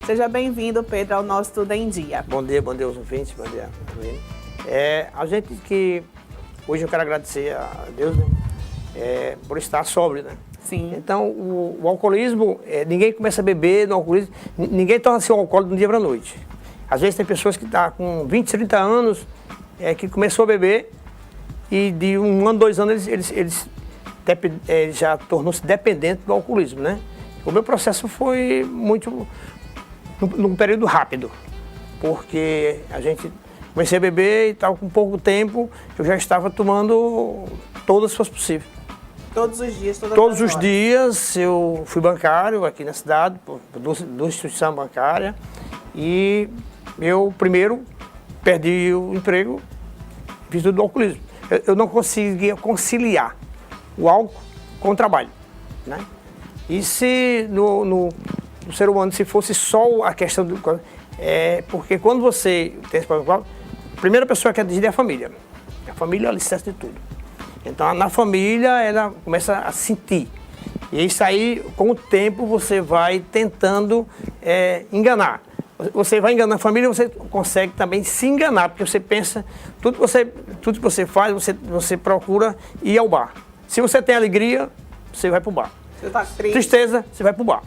Seja bem-vindo, Pedro, ao nosso Tudo em Dia. Bom dia aos ouvintes, bom dia. A gente que... Hoje eu quero agradecer a Deus, né? Por estar sóbrio, né? Sim. Então, o alcoolismo, ninguém começa a beber no alcoolismo, ninguém torna-se um alcoólico de um dia para a noite. Às vezes tem pessoas que estão com 20, 30 anos, que começou a beber e de 1 ano, 2 anos eles já tornou-se dependente do alcoolismo, né? O meu processo foi muito, num período rápido, porque a gente comecei a beber e tal, com pouco tempo eu já estava tomando todas as coisas possíveis. Todos os dias, todos os dias eu fui bancário aqui na cidade, duas instituições bancárias, e eu primeiro perdi o emprego, fiz tudo do alcoolismo. Eu não conseguia conciliar o álcool com o trabalho, né? E se no ser humano, se fosse só a questão do... porque quando você tem esse problema, a primeira pessoa que atingir é a família. A família é o alicerce de tudo. Então, na família, ela começa a sentir. E isso aí, com o tempo, você vai tentando enganar. Você vai enganar a família, você consegue também se enganar, porque você pensa, tudo que você faz, você procura ir ao bar. Se você tem alegria, você vai pro bar. Você tá triste. Tristeza, você vai pro bar.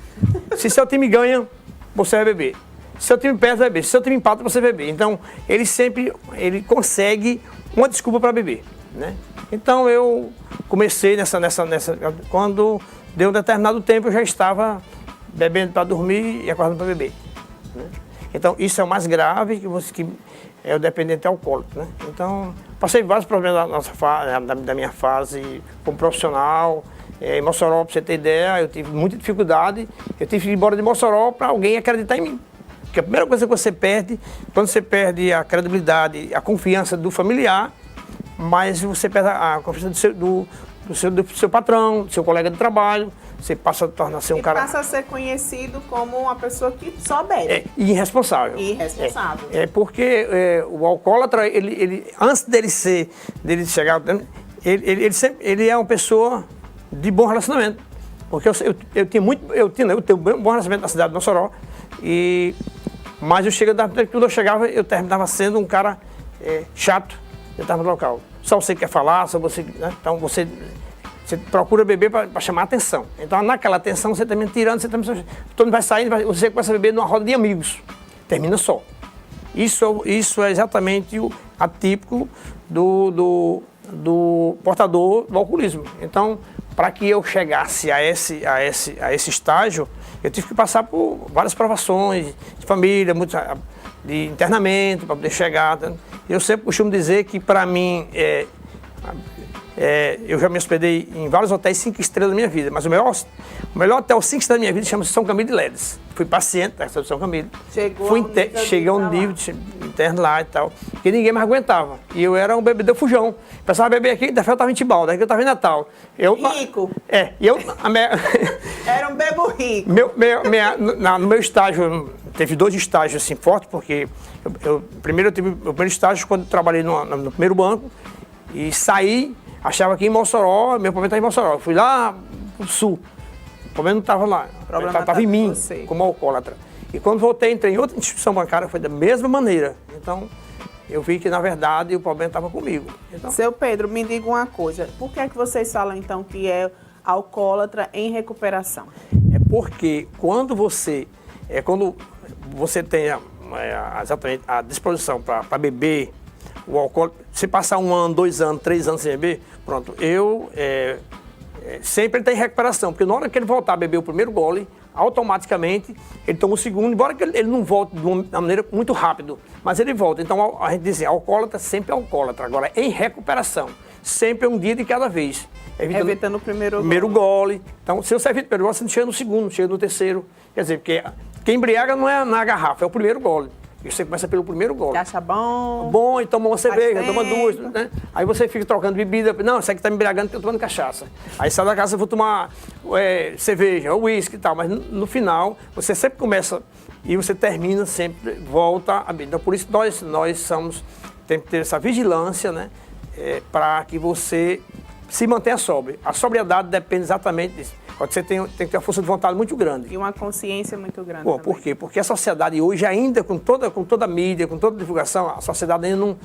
Se seu time ganha, você vai beber. Se seu time perde, vai beber. Se seu time empata, você vai beber. Então, ele consegue uma desculpa para beber, né? Então, eu comecei quando deu um determinado tempo, eu já estava bebendo para dormir e acordando para beber, né? Então, isso é o mais grave, que é o dependente alcoólico, né? Então, passei vários problemas da minha fase como profissional. Em Mossoró, para você ter ideia, eu tive muita dificuldade. Eu tive que ir embora de Mossoró para alguém acreditar em mim. Porque a primeira coisa que você perde, quando você perde a credibilidade, a confiança do familiar, mas você perde a confiança do seu patrão, do seu colega de trabalho, você passa a tornar-se um cara... passa a ser conhecido como uma pessoa que só bebe. Irresponsável. Irresponsável. Porque o alcoólatra, antes dele chegar... Ele é uma pessoa de bom relacionamento. Porque eu tenho um bom relacionamento na cidade de Mossoró, mas quando eu chegava, eu terminava sendo um cara chato. Eu estava no local. Só você quer falar, só você... Né? Então você procura beber para chamar a atenção. Então naquela atenção você termina tirando, todo mundo vai saindo, você começa a beber numa roda de amigos. Termina só. Isso é exatamente o atípico do portador do alcoolismo. Então, para que eu chegasse a esse estágio, eu tive que passar por várias provações de família, de internamento, para poder chegar. Eu sempre costumo dizer que, para mim, eu já me hospedei em vários hotéis 5 estrelas da minha vida, mas o melhor hotel 5 estrelas da minha vida chama-se São Camilo de Leles. Fui paciente da São Camilo. Cheguei a um nível interno lá e tal, que ninguém mais aguentava. E eu era um bebedor fujão. Pensava beber aqui, da fé eu estava em Tibalda, daqui eu estava em Natal. Rico. Era um bebo rico. No meu estágio, teve 2 estágios assim fortes, porque primeiro eu tive o primeiro estágio quando eu trabalhei no primeiro banco e saí, achava que em Mossoró, meu problema estava em Mossoró. Eu fui lá pro sul, o problema não estava lá, o problema estava em mim, como alcoólatra. E quando voltei, entrei em outra instituição bancária, foi da mesma maneira. Então, eu vi que, na verdade, o problema estava comigo. Então... Seu Pedro, me diga uma coisa. Por que é que vocês falam, então, que é alcoólatra em recuperação? É porque quando você tem exatamente a disposição para beber o álcool, se passar 1 ano, 2 anos, 3 anos sem beber, pronto, sempre tem recuperação. Porque na hora que ele voltar a beber o primeiro gole, automaticamente ele toma o segundo, embora que ele não volte de uma maneira muito rápido, mas ele volta. Então a gente diz, alcoólatra sempre é alcoólatra. Agora, em recuperação, sempre é um dia de cada vez. Evitando o primeiro gole. Então, se você evita o primeiro gole, você não chega no segundo, chega no terceiro. Quer dizer, porque quem embriaga não é na garrafa, é o primeiro gole. E você começa pelo primeiro gole. Você acha bom? Bom, e toma uma cerveja, toma 2, né? Aí você fica trocando bebida. Não, isso aqui tá me embriagando porque eu tô tomando cachaça. Aí sai da casa, eu vou tomar cerveja, ou uísque e tal. Mas no final, você sempre começa e você termina sempre, volta a beber. Então, por isso nós temos que ter essa vigilância, né? Para que você se mantenha sóbrio. A sobriedade depende exatamente disso. Você tem que ter uma força de vontade muito grande. E uma consciência muito grande Pô, também. por quê? Porque a sociedade hoje ainda, com toda a mídia, com toda a divulgação, a sociedade ainda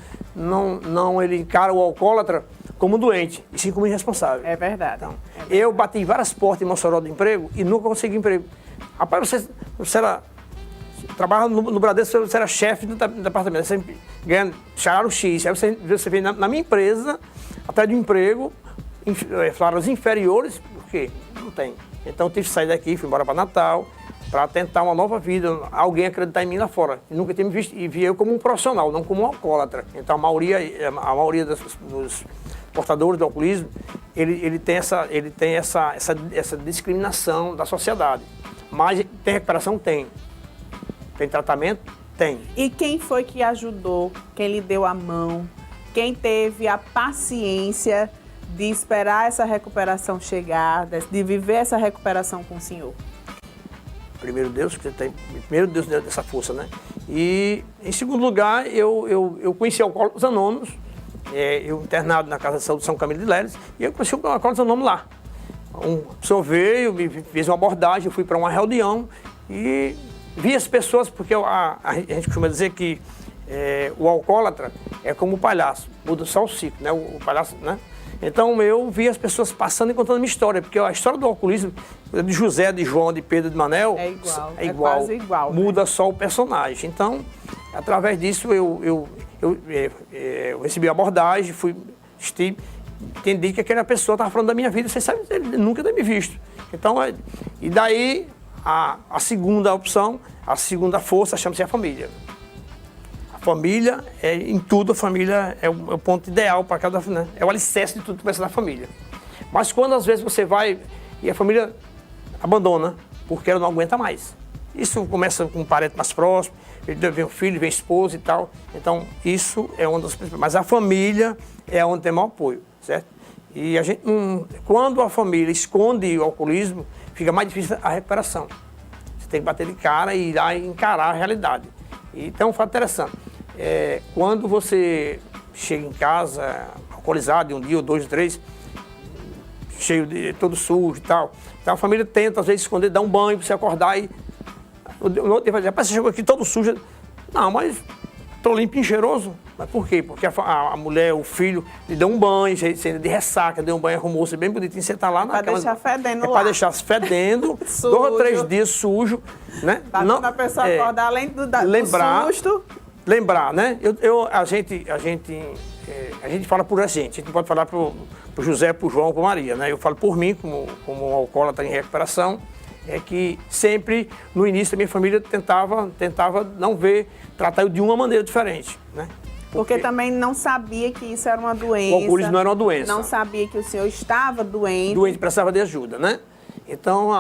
ele encara o alcoólatra como doente, e sim como irresponsável. É verdade. Então, eu bati várias portas em Mossoró de emprego e nunca consegui emprego. Rapaz, você trabalha no Bradesco, você era chefe do departamento, você ganha salário X, aí você vem na minha empresa, atrás de um emprego, salários inferiores, por quê? Não tem. Então eu tive que sair daqui, fui embora para Natal, para tentar uma nova vida, alguém acreditar em mim lá fora. Eu nunca tinha me visto e vi eu como um profissional, não como um alcoólatra. Então a maioria dos portadores do alcoolismo, ele tem essa discriminação da sociedade. Mas tem recuperação? Tem. Tem tratamento? Tem. E quem foi que ajudou, quem lhe deu a mão, quem teve a paciência de esperar essa recuperação chegar, de viver essa recuperação com o senhor? Primeiro Deus, que tem, primeiro Deus deu essa força, né? E em segundo lugar, eu conheci Alcoólatras Anônimos, eu internado na Casa de Saúde de São Camilo de Lélis, e eu conheci o Alcoólatras Anônimos lá. Um senhor veio, me fez uma abordagem, eu fui para uma reunião e vi as pessoas, porque a gente costuma dizer que o alcoólatra é como o palhaço, muda só o ciclo, né? O palhaço, né? Então eu vi as pessoas passando e contando a minha história, porque a história do alcoolismo de José, de João, de Pedro, de Manel é quase igual, muda, né? Só o personagem. Então, através disso eu recebi a abordagem, entendi que aquela pessoa estava falando da minha vida, vocês sabem, ele nunca tinha me visto. Então, e daí a segunda opção, a segunda força chama-se a família. A família, em tudo, a família é o ponto ideal para cada, né? É o alicerce de tudo que vai ser da família. Mas quando às vezes você vai e a família abandona, porque ela não aguenta mais. Isso começa com um parente mais próximo, vem o filho, vem a esposa e tal. Então, isso é uma das principais. Mas a família é onde tem maior apoio, certo? E a gente, quando a família esconde o alcoolismo, fica mais difícil a recuperação. Você tem que bater de cara e ir lá e encarar a realidade. Então, um fato interessante. Quando você chega em casa, alcoolizado, de um dia, ou dois, ou três, cheio de todo sujo e tal, então a família tenta, às vezes, esconder, dar um banho para você acordar e no outro dia vai dizer, rapaz, você chegou aqui todo sujo. Não, mas estou limpo e cheiroso. Mas por quê? Porque a mulher, o filho, lhe deu um banho, você ainda de ressaca, deu um banho, arrumou-se bem bonitinho, você está lá na cama. Para deixar fedendo lá. Para deixar fedendo, 2 ou 3 dias sujo, né? Para a pessoa acordar, além do susto. Lembrar, né? A gente fala por a gente não pode falar pro José, pro João, pro Maria, né? Eu falo por mim, como um alcoólatra em recuperação, que sempre, no início, a minha família tentava não tratar eu de uma maneira diferente, né? Porque também não sabia que isso era uma doença. O alcoolismo não era uma doença. Não sabia que o senhor estava doente. Doente, precisava de ajuda, né? Então,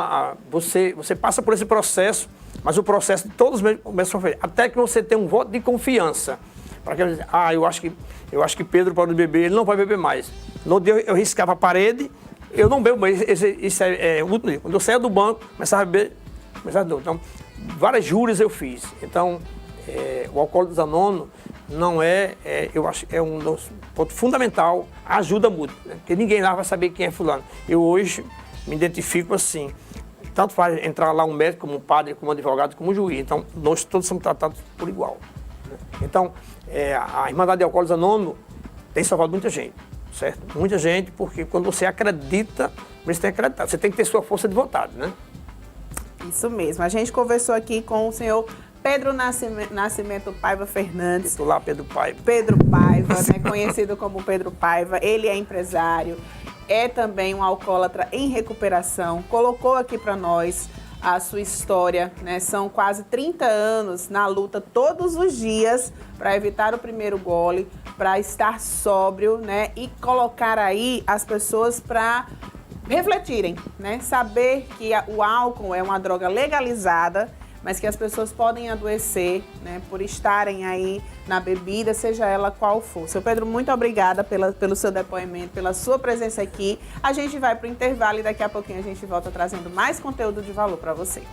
você passa por esse processo, mas o processo de todos começam a fazer, até que você tem um voto de confiança. Para que eu acho que Pedro pode beber, ele não vai beber mais. No dia eu riscava a parede, eu não bebo mais, isso é o último dia. Quando eu saía do banco, começava a beber, então, várias júrias eu fiz. Então, o Alcoólatras Anônimos não eu acho que é um ponto fundamental, ajuda muito, né? Porque ninguém lá vai saber quem é fulano. Eu hoje me identifico assim, tanto faz entrar lá um médico, como um padre, como um advogado, como um juiz. Então, nós todos somos tratados por igual, né? Então, a Irmandade de Alcoólatras Anônimos tem salvado muita gente, certo? Muita gente, porque quando você acredita, você tem que acreditar, você tem que ter sua força de vontade, né? Isso mesmo. A gente conversou aqui com o senhor Pedro Nascimento Paiva Fernandes. Titular Pedro Paiva. Pedro Paiva, né, conhecido como Pedro Paiva. Ele é empresário, é também um alcoólatra em recuperação. Colocou aqui para nós a sua história, né? São quase 30 anos na luta todos os dias para evitar o primeiro gole, para estar sóbrio, né? E colocar aí as pessoas para refletirem, né? Saber que o álcool é uma droga legalizada, mas que as pessoas podem adoecer, né, por estarem aí na bebida, seja ela qual for. Seu Pedro, muito obrigada pelo seu depoimento, pela sua presença aqui. A gente vai para o intervalo e daqui a pouquinho a gente volta trazendo mais conteúdo de valor para você.